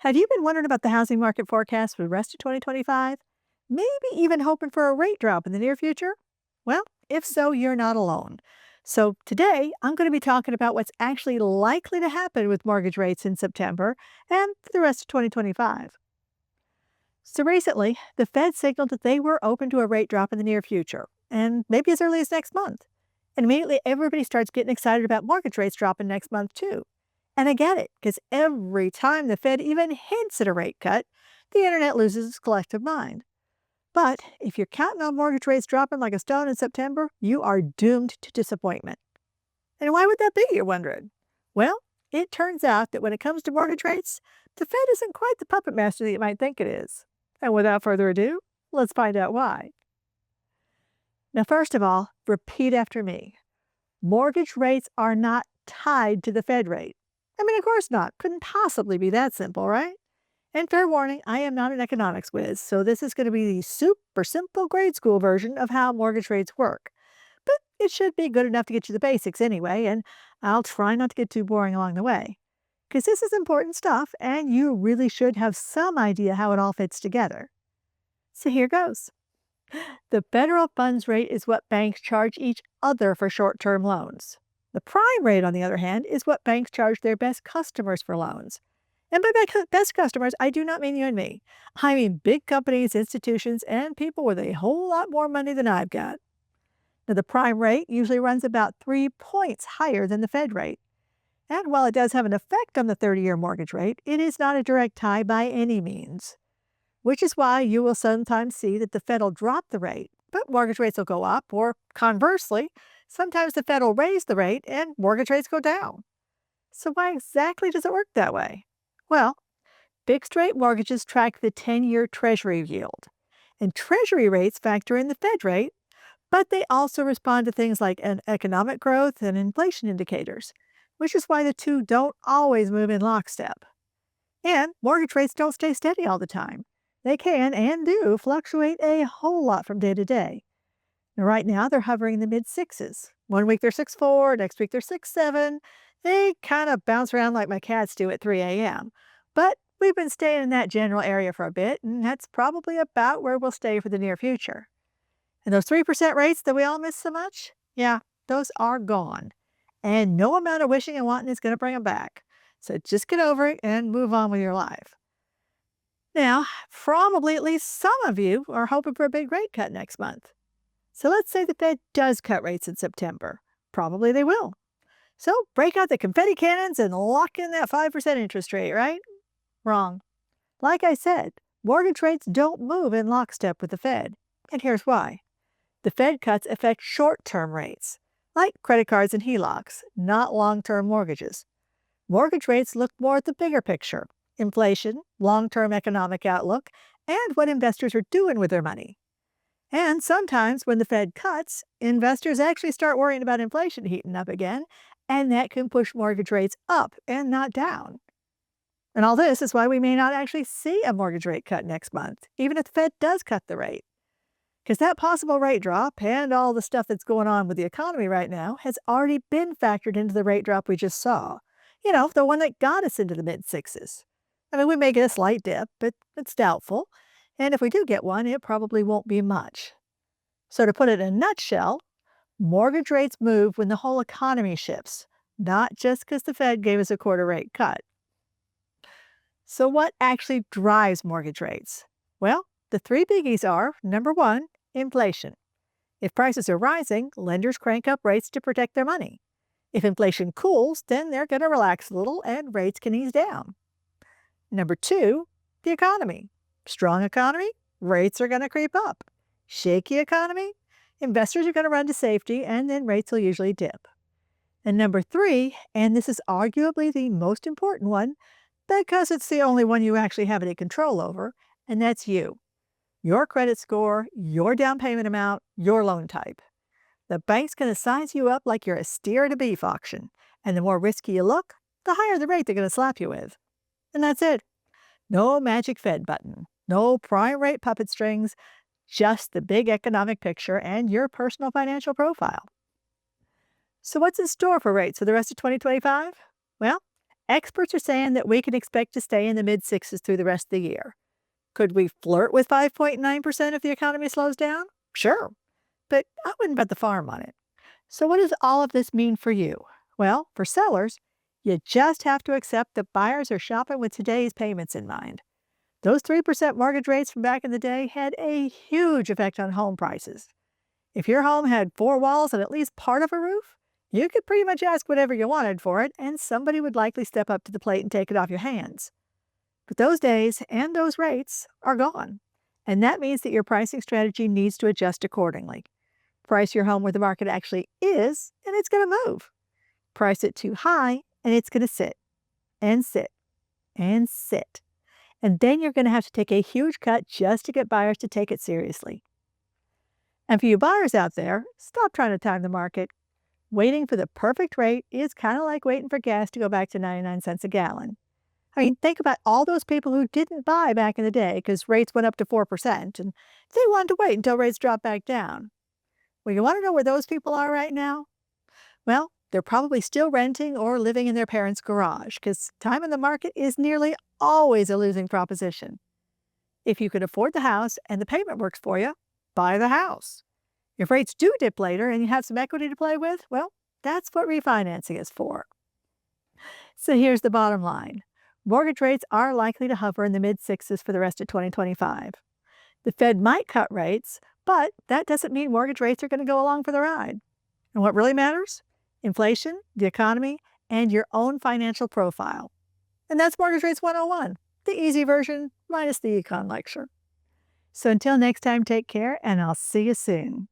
Have you been wondering about the housing market forecast for the rest of 2025? Maybe even hoping for a rate drop in the near future? Well, if so, you're not alone. So, today I'm going to be talking about what's actually likely to happen with mortgage rates in September and for the rest of 2025. So, recently, the Fed signaled that they were open to a rate drop in the near future, and maybe as early as next month. And immediately, everybody starts getting excited about mortgage rates dropping next month, too. And I get it, because every time the Fed even hints at a rate cut, the internet loses its collective mind. But if you're counting on mortgage rates dropping like a stone in September, you are doomed to disappointment. And why would that be, you're wondering? Well, it turns out that when it comes to mortgage rates, the Fed isn't quite the puppet master that you might think it is. And without further ado, let's find out why. Now, first of all, repeat after me. Mortgage rates are not tied to the Fed rate. I mean, of course not. Couldn't possibly be that simple, right? And fair warning, I am not an economics whiz, so this is going to be the super simple grade school version of how mortgage rates work. But it should be good enough to get you the basics anyway, and I'll try not to get too boring along the way. Because this is important stuff, and you really should have some idea how it all fits together. So here goes. The federal funds rate is what banks charge each other for short-term loans. The prime rate, on the other hand, is what banks charge their best customers for loans. And by best customers, I do not mean you and me. I mean big companies, institutions, and people with a whole lot more money than I've got. Now, the prime rate usually runs about 3 points higher than the Fed rate. And while it does have an effect on the 30-year mortgage rate, it is not a direct tie by any means. Which is why you will sometimes see that the Fed will drop the rate, but mortgage rates will go up, or conversely, sometimes the Fed will raise the rate and mortgage rates go down. So why exactly does it work that way? Well, fixed-rate mortgages track the 10-year Treasury yield, and Treasury rates factor in the Fed rate, but they also respond to things like economic growth and inflation indicators, which is why the two don't always move in lockstep. And mortgage rates don't stay steady all the time. They can and do fluctuate a whole lot from day to day. Now, right now, they're hovering in the mid-sixes. One week they're 6.4, next week they're 6.7. They kind of bounce around like my cats do at 3 a.m. But we've been staying in that general area for a bit, and that's probably about where we'll stay for the near future. And those 3% rates that we all miss so much? Yeah, those are gone. And no amount of wishing and wanting is going to bring them back. So just get over it and move on with your life. Now, probably at least some of you are hoping for a big rate cut next month. So let's say the Fed does cut rates in September. Probably they will. So break out the confetti cannons and lock in that 5% interest rate, right? Wrong. Like I said, mortgage rates don't move in lockstep with the Fed. And here's why. The Fed cuts affect short-term rates, like credit cards and HELOCs, not long-term mortgages. Mortgage rates look more at the bigger picture. Inflation, long-term economic outlook, and what investors are doing with their money. And sometimes when the Fed cuts, investors actually start worrying about inflation heating up again, and that can push mortgage rates up and not down. And all this is why we may not actually see a mortgage rate cut next month, even if the Fed does cut the rate. Because that possible rate drop and all the stuff that's going on with the economy right now has already been factored into the rate drop we just saw. You know, the one that got us into the mid-sixes. I mean, we may get a slight dip, but it's doubtful. And if we do get one, it probably won't be much. So to put it in a nutshell, mortgage rates move when the whole economy shifts, not just because the Fed gave us a quarter rate cut. So what actually drives mortgage rates? Well, the three biggies are, number one, inflation. If prices are rising, lenders crank up rates to protect their money. If inflation cools, then they're going to relax a little and rates can ease down. Number two, the economy. Strong economy, rates are going to creep up. Shaky economy, investors are going to run to safety and then rates will usually dip. And number three, and this is arguably the most important one, because it's the only one you actually have any control over, and that's you. Your credit score, your down payment amount, your loan type. The bank's going to size you up like you're a steer at a beef auction, and the more risky you look, the higher the rate they're going to slap you with. And that's it. No magic Fed button, no prime rate puppet strings, just the big economic picture and your personal financial profile. So what's in store for rates for the rest of 2025? Well, Experts are saying that we can expect to stay in the mid sixes through the rest of the year. Could we flirt with 5.9% if the economy slows down? Sure, but I wouldn't bet the farm on it. So, what does all of this mean for you? Well, for sellers, you just have to accept that buyers are shopping with today's payments in mind. Those 3% mortgage rates from back in the day had a huge effect on home prices. If your home had four walls and at least part of a roof, you could pretty much ask whatever you wanted for it, and somebody would likely step up to the plate and take it off your hands. But those days and those rates are gone. And that means that your pricing strategy needs to adjust accordingly. Price your home where the market actually is, and it's going to move. Price it too high, and it's going to sit and sit and sit. And then you're going to have to take a huge cut just to get buyers to take it seriously. And for you buyers out there, stop trying to time the market. Waiting for the perfect rate is kind of like waiting for gas to go back to 99 cents a gallon. I mean, think about all those people who didn't buy back in the day because rates went up to 4% and they wanted to wait until rates dropped back down. Well, you want to know where those people are right now? Well, they're probably still renting or living in their parents' garage because time in the market is nearly always a losing proposition. If you can afford the house and the payment works for you, buy the house. If rates do dip later and you have some equity to play with, well, that's what refinancing is for. So here's the bottom line. Mortgage rates are likely to hover in the mid-sixes for the rest of 2025. The Fed might cut rates, but that doesn't mean mortgage rates are going to go along for the ride. And what really matters? Inflation, the economy, and your own financial profile. And that's Mortgage Rates 101, the easy version minus the econ lecture. So until next time, take care, and I'll see you soon.